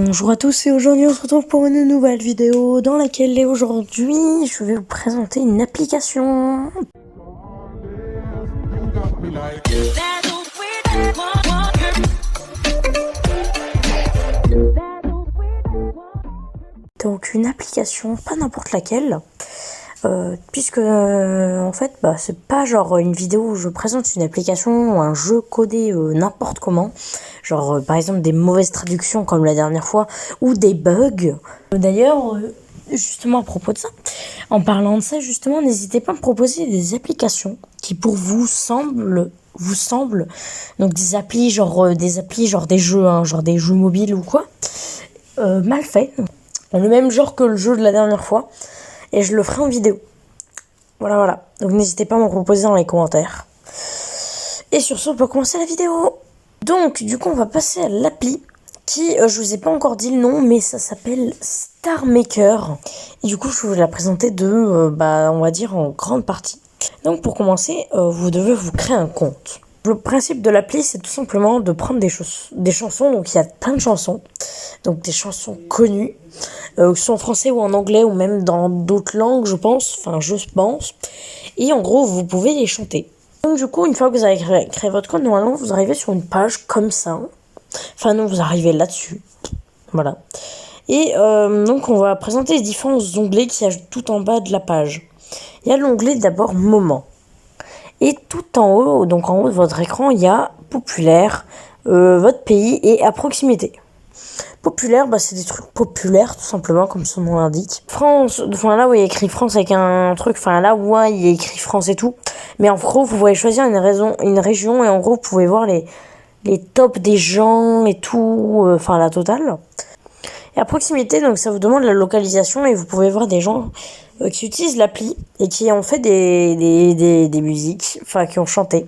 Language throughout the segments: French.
Bonjour à tous et aujourd'hui on se retrouve pour une nouvelle vidéo dans laquelle aujourd'hui je vais vous présenter une application. Donc une application, pas n'importe laquelle, puisque en fait c'est pas genre une vidéo où je présente une application ou un jeu codé n'importe comment, genre par exemple des mauvaises traductions comme la dernière fois ou des bugs. D'ailleurs justement à propos de ça, en parlant de ça justement, n'hésitez pas à me proposer des applications qui pour vous semblent donc des applis genre des jeux genre des jeux mobiles ou quoi, mal faits, le même genre que le jeu de la dernière fois, et je le ferai en vidéo. Voilà. Donc n'hésitez pas à m'en proposer dans les commentaires. Et sur ce, on peut commencer la vidéo. Donc, du coup, on va passer à l'appli qui, je vous ai pas encore dit le nom, mais ça s'appelle Star Maker. Et du coup, je vais vous la présenter on va dire en grande partie. Donc, pour commencer, vous devez vous créer un compte. Le principe de l'appli, c'est tout simplement de prendre des chansons. Donc, il y a plein de chansons. Donc, des chansons connues, que ce soit en français ou en anglais, ou même dans d'autres langues, je pense. Et en gros, vous pouvez les chanter. Donc, du coup, une fois que vous avez créé votre compte, normalement, vous arrivez sur une page comme ça. Enfin, non, vous arrivez là-dessus. Voilà. Et donc, on va présenter les différents onglets qu'il y a tout en bas de la page. Il y a l'onglet d'abord Moment. Et tout en haut, donc en haut de votre écran, il y a Populaire, votre pays et à proximité. Populaire, c'est des trucs populaires, tout simplement, comme son nom l'indique. France, là où il y a écrit France avec un truc, là où il y a écrit France et tout. Mais en gros, vous pouvez choisir une région et en gros, vous pouvez voir les tops des gens et tout, la totale. Et à proximité, donc ça vous demande la localisation et vous pouvez voir des gens qui utilisent l'appli et qui ont fait des musiques, qui ont chanté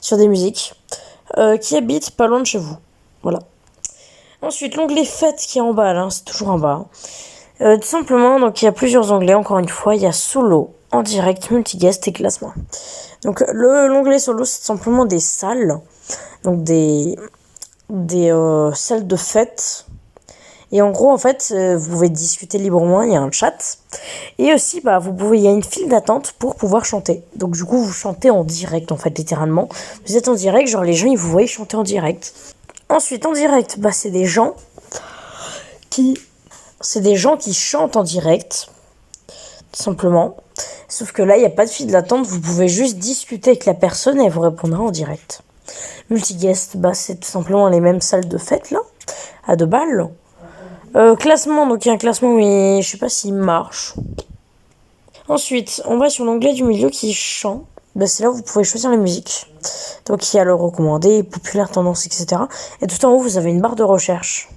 sur des musiques, qui habitent pas loin de chez vous. Voilà. Ensuite, l'onglet Fêtes qui est en bas, là, c'est toujours en bas. Tout simplement, donc il y a plusieurs onglets, encore une fois, il y a Solo, En direct, Multiguest et Classement. Donc l'onglet Solo, c'est simplement des salles, donc des salles de fête. Et en gros, en fait, vous pouvez discuter librement, il y a un chat. Et aussi, il y a une file d'attente pour pouvoir chanter. Donc du coup, vous chantez en direct, en fait, littéralement. Vous êtes en direct, genre les gens, ils vous voient chanter en direct. Ensuite, en direct, c'est des gens qui chantent en direct, tout simplement. Sauf que là, il n'y a pas de file d'attente, vous pouvez juste discuter avec la personne et elle vous répondra en direct. Multiguest, c'est tout simplement les mêmes salles de fête, là, à 2 balles. Classement, donc il y a un classement, mais je sais pas s'il marche. Ensuite, on va sur l'onglet du milieu qui est chant. C'est là où vous pouvez choisir la musique. Donc il y a le recommandé, populaire, tendance, etc. Et tout en haut, vous avez une barre de recherche.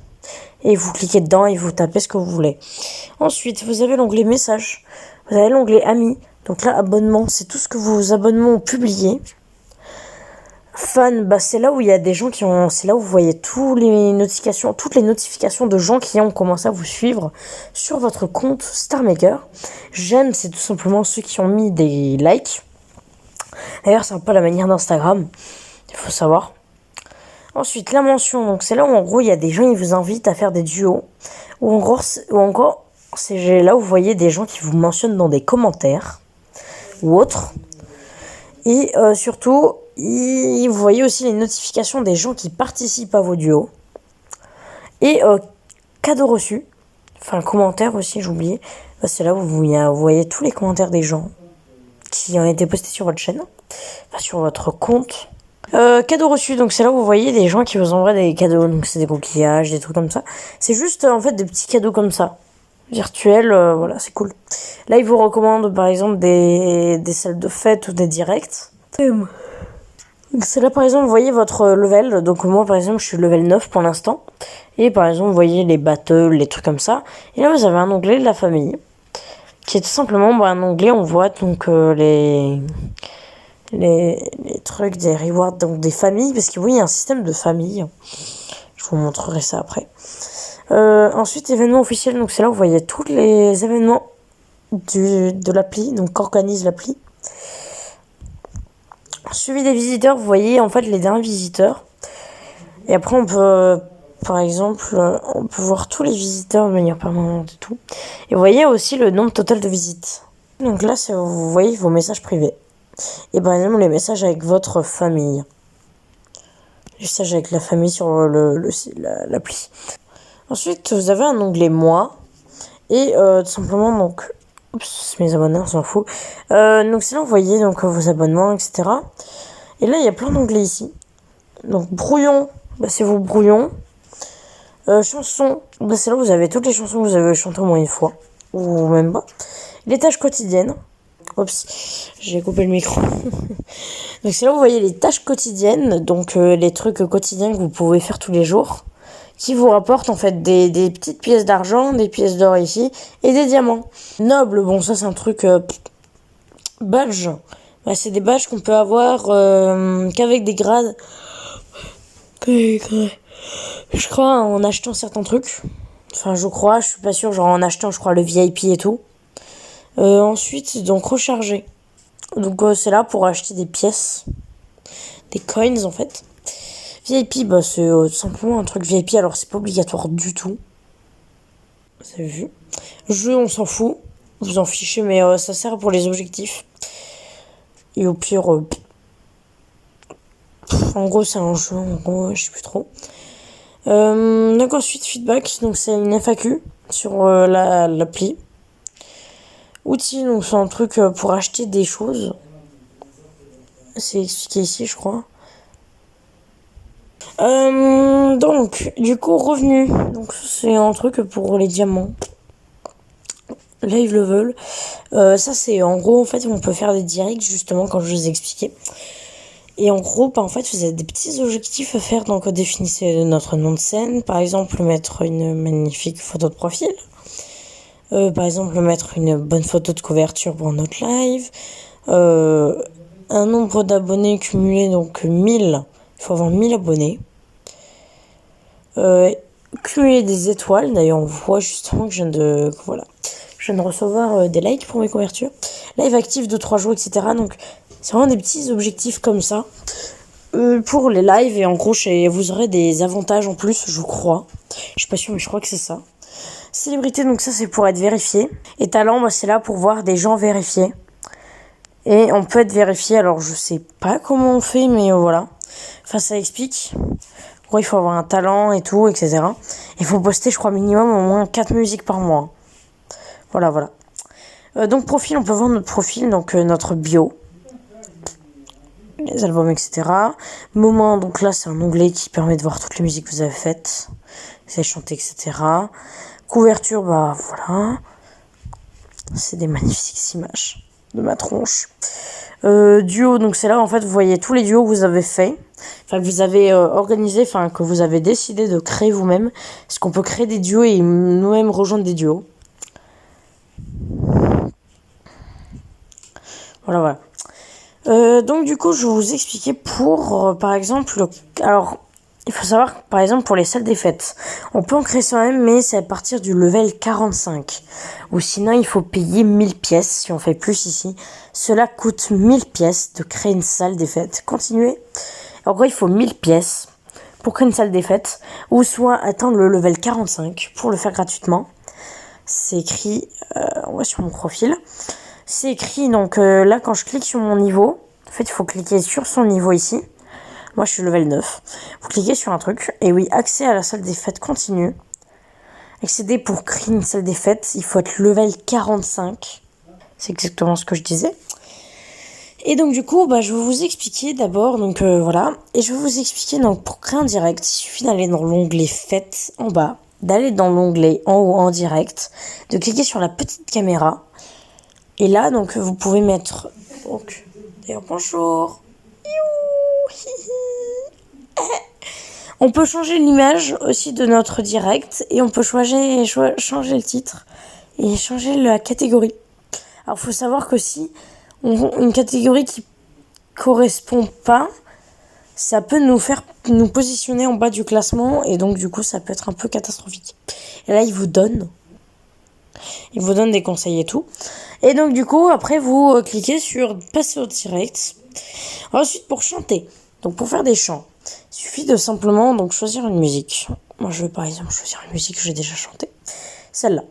Et vous cliquez dedans et vous tapez ce que vous voulez. Ensuite, vous avez l'onglet messages. Vous avez l'onglet amis. Donc là, abonnement, c'est tout ce que vos abonnements ont publié. Fun, c'est là où il y a des gens c'est là où vous voyez toutes les notifications de gens qui ont commencé à vous suivre sur votre compte Star Maker. J'aime, c'est tout simplement ceux qui ont mis des likes. D'ailleurs, c'est un peu la manière d'Instagram, il faut savoir. Ensuite, la mention, donc c'est là où en gros il y a des gens qui vous invitent à faire des duos. Ou encore, c'est là où vous voyez des gens qui vous mentionnent dans des commentaires ou autres. Et surtout, vous voyez aussi les notifications des gens qui participent à vos duos. Et cadeaux reçus. Commentaires aussi, j'ai oublié. C'est là où vous voyez tous les commentaires des gens qui ont été postés sur votre chaîne. Sur votre compte. Cadeaux reçus, donc c'est là où vous voyez des gens qui vous envoient des cadeaux. Donc c'est des coquillages, des trucs comme ça. C'est juste en fait des petits cadeaux comme ça. Virtuels, voilà, c'est cool. Là, ils vous recommandent par exemple des salles de fête ou des directs. C'est là par exemple, vous voyez votre level. Donc moi par exemple, je suis level 9 pour l'instant. Et par exemple, vous voyez les battles, les trucs comme ça. Et là, vous avez un onglet de la famille. Qui est tout simplement un onglet, on voit donc les trucs des rewards, donc des familles. Parce que oui, il y a un système de famille. Je vous montrerai ça après. Ensuite, événements officiels, donc c'est là où vous voyez tous les événements de l'appli, donc qu'organise l'appli. Suivi des visiteurs, vous voyez en fait les derniers visiteurs. Et après, on peut par exemple, on peut voir tous les visiteurs de manière permanente et tout. Et vous voyez aussi le nombre total de visites. Donc là, vous voyez vos messages privés. Et par exemple, les messages avec votre famille. Les messages avec la famille sur l'appli. Ensuite, vous avez un onglet moi. Et tout simplement, donc... Oups, mes abonnés, on s'en fout. Donc c'est là, vous voyez donc, vos abonnements, etc. Et là, il y a plein d'onglets ici. Donc brouillon, bah, c'est vos brouillons. Chansons, bah, c'est là où vous avez toutes les chansons que vous avez chantées au moins une fois. Ou même pas. Les tâches quotidiennes. Oups, j'ai coupé le micro. Donc c'est là où vous voyez les tâches quotidiennes. Donc les trucs quotidiens que vous pouvez faire tous les jours. Qui vous rapportent en fait des petites pièces d'argent, des pièces d'or ici. Et des diamants. Noble, bon ça c'est un truc... badge. Bah, c'est des badges qu'on peut avoir qu'avec des grades. Je crois en achetant certains trucs. Enfin, je crois, je suis pas sûre. Genre en achetant, je crois, le VIP et tout. Ensuite, donc recharger. Donc c'est là pour acheter des pièces. Des coins en fait. VIP, bah c'est simplement un truc VIP. Alors c'est pas obligatoire du tout. Vous avez vu. Jeu, on s'en fout. Vous en fichez, mais ça sert pour les objectifs. Et au pire... en gros, c'est un jeu. En gros, je sais plus trop. Donc ensuite, feedback. Donc c'est une FAQ sur l'appli. Outils, donc c'est un truc pour acheter des choses. C'est expliqué ici, je crois. Donc, du coup, revenus. Donc, c'est un truc pour les diamants. Live level. Ça, c'est en gros, en fait, on peut faire des directs, justement, quand je vous ai expliqué. Et en gros, bah, en fait, vous avez des petits objectifs à faire. Donc, définissez notre nom de scène. Par exemple, mettre une magnifique photo de profil. Par exemple, mettre une bonne photo de couverture pour notre live. Un nombre d'abonnés cumulé, donc 1000. Il faut avoir 1000 abonnés. Cumuler des étoiles. D'ailleurs, on voit justement que je viens de recevoir des likes pour mes couvertures. Live actif de 3 jours, etc. Donc, c'est vraiment des petits objectifs comme ça. Pour les lives. Et en gros, vous aurez des avantages en plus, je crois. Je suis pas sûre, mais je crois que c'est ça. Célébrité, donc ça, c'est pour être vérifié. Et talent, bah, c'est là pour voir des gens vérifiés. Et on peut être vérifié. Alors, je sais pas comment on fait, mais voilà. Enfin, ça explique. En gros, il faut avoir un talent et tout, etc. Il faut poster, je crois, minimum au moins 4 musiques par mois. Voilà. Donc, profil, on peut voir notre profil, donc notre bio. Les albums, etc. Moment, donc là, c'est un onglet qui permet de voir toutes les musiques que vous avez faites. Vous avez chanté, etc. Couverture, bah voilà. C'est des magnifiques images de ma tronche. Duo, donc c'est là, en fait, vous voyez tous les duos que vous avez faits. Enfin, que vous avez organisé, enfin, que vous avez décidé de créer vous-même. Parce qu'on peut créer des duos et nous-mêmes rejoindre des duos. Voilà. Donc, du coup, je vais vous expliquer pour, par exemple, alors, il faut savoir, par exemple, pour les salles des fêtes, on peut en créer soi-même, mais c'est à partir du level 45. Ou sinon, il faut payer 1000 pièces, si on fait plus ici. Cela coûte 1000 pièces de créer une salle des fêtes. Continuez. En gros, il faut 1000 pièces pour créer une salle des fêtes, ou soit atteindre le level 45 pour le faire gratuitement. C'est écrit, on voit sur mon profil. C'est écrit, donc là, quand je clique sur mon niveau, en fait, il faut cliquer sur son niveau ici. Moi, je suis level 9. Vous cliquez sur un truc. Et oui, accès à la salle des fêtes continue. Accéder pour créer une salle des fêtes, il faut être level 45. C'est exactement ce que je disais. Et donc, du coup, bah, je vais vous expliquer d'abord. Donc, voilà. Et je vais vous expliquer, donc, pour créer un direct, il suffit d'aller dans l'onglet Fêtes en bas. D'aller dans l'onglet en haut en direct. De cliquer sur la petite caméra. Et là, donc, vous pouvez mettre... Donc, d'ailleurs, bonjour. On peut changer l'image aussi de notre direct et on peut changer le titre et changer la catégorie. Alors, faut savoir que si une catégorie qui correspond pas, ça peut nous positionner en bas du classement et donc du coup, ça peut être un peu catastrophique. Et là, il vous donne des conseils et tout. Et donc du coup, après, vous cliquez sur passer au direct. Ensuite, pour chanter, donc pour faire des chants, il suffit de simplement donc choisir une musique. Moi, je vais par exemple choisir une musique que j'ai déjà chantée. Celle-là.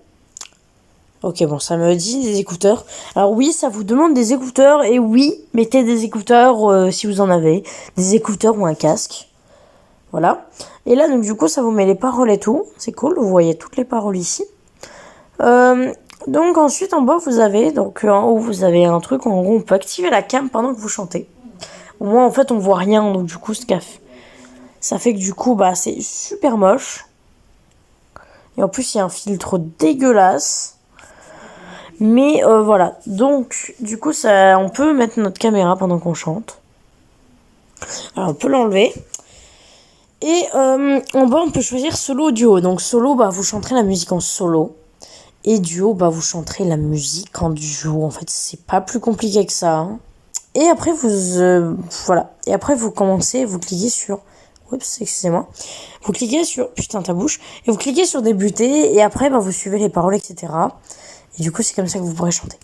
Ok, bon, ça me dit des écouteurs. Alors oui, ça vous demande des écouteurs. Et oui, mettez des écouteurs si vous en avez. Des écouteurs ou un casque. Voilà. Et là, donc du coup, ça vous met les paroles et tout. C'est cool, vous voyez toutes les paroles ici. Donc ensuite, en bas, vous avez... Donc en haut, vous avez un truc. En gros, on peut activer la cam pendant que vous chantez. Au moins, en fait, on voit rien. Donc du coup, ça fait que du coup, bah, c'est super moche. Et en plus, il y a un filtre dégueulasse. Mais voilà, donc du coup on peut mettre notre caméra pendant qu'on chante. Alors on peut l'enlever. Et en bas on peut choisir solo ou duo. Donc solo, bah vous chanterez la musique en solo. Et duo, bah vous chanterez la musique en duo. En fait c'est pas plus compliqué que ça. Hein. Et après voilà. Et après vous commencez, vous cliquez sur... Oups, excusez-moi. Vous cliquez sur... Putain ta bouche. Et vous cliquez sur débuter. Et après bah vous suivez les paroles, etc. Et du coup, c'est comme ça que vous pourrez chanter.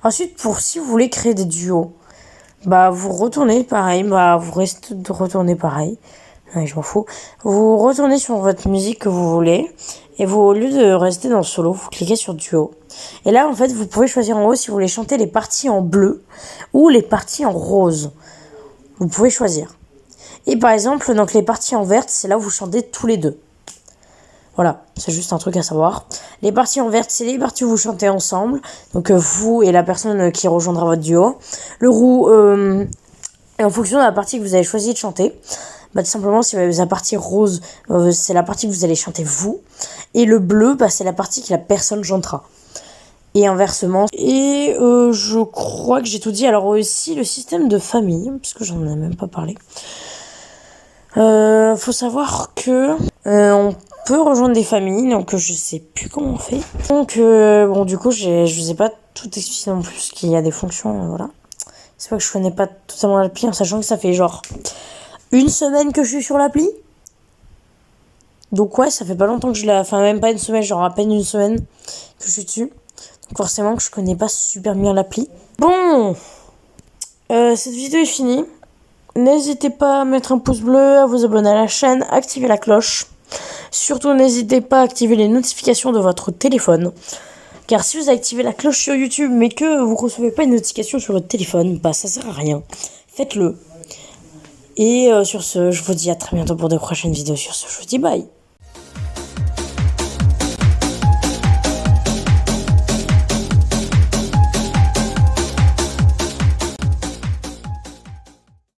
Ensuite, si vous voulez créer des duos, bah, vous retournez pareil, retournez pareil. Ouais, je m'en fous. Vous retournez sur votre musique que vous voulez. Et vous, au lieu de rester dans le solo, vous cliquez sur duo. Et là, en fait, vous pouvez choisir en haut si vous voulez chanter les parties en bleu ou les parties en rose. Vous pouvez choisir. Et par exemple, donc les parties en verte, c'est là où vous chantez tous les deux. Voilà, c'est juste un truc à savoir. Les parties en verte, c'est les parties où vous chantez ensemble. Donc vous et la personne qui rejoindra votre duo. Le roux, et en fonction de la partie que vous avez choisi de chanter, bah tout simplement, si la partie rose, c'est la partie que vous allez chanter vous. Et le bleu, bah c'est la partie que la personne chantera. Et inversement. Et je crois que j'ai tout dit. Alors aussi le système de famille, puisque j'en ai même pas parlé. Faut savoir que on peut rejoindre des familles, donc je sais plus comment on fait. Donc bon, du coup, je sais pas tout expliquer non plus, qu'il y a des fonctions, voilà. C'est pas que je connais pas totalement l'appli, en sachant que ça fait genre une semaine que je suis sur l'appli. Donc ouais, ça fait pas longtemps que je l'ai, enfin même pas une semaine, genre à peine une semaine que je suis dessus. Donc forcément que je connais pas super bien l'appli. Bon, cette vidéo est finie. N'hésitez pas à mettre un pouce bleu, à vous abonner à la chaîne, activer la cloche. Surtout, n'hésitez pas à activer les notifications de votre téléphone. Car si vous activez la cloche sur YouTube, mais que vous ne recevez pas une notification sur votre téléphone, bah ça sert à rien. Faites-le. Et sur ce, je vous dis à très bientôt pour de prochaines vidéos. Sur ce, je vous dis bye.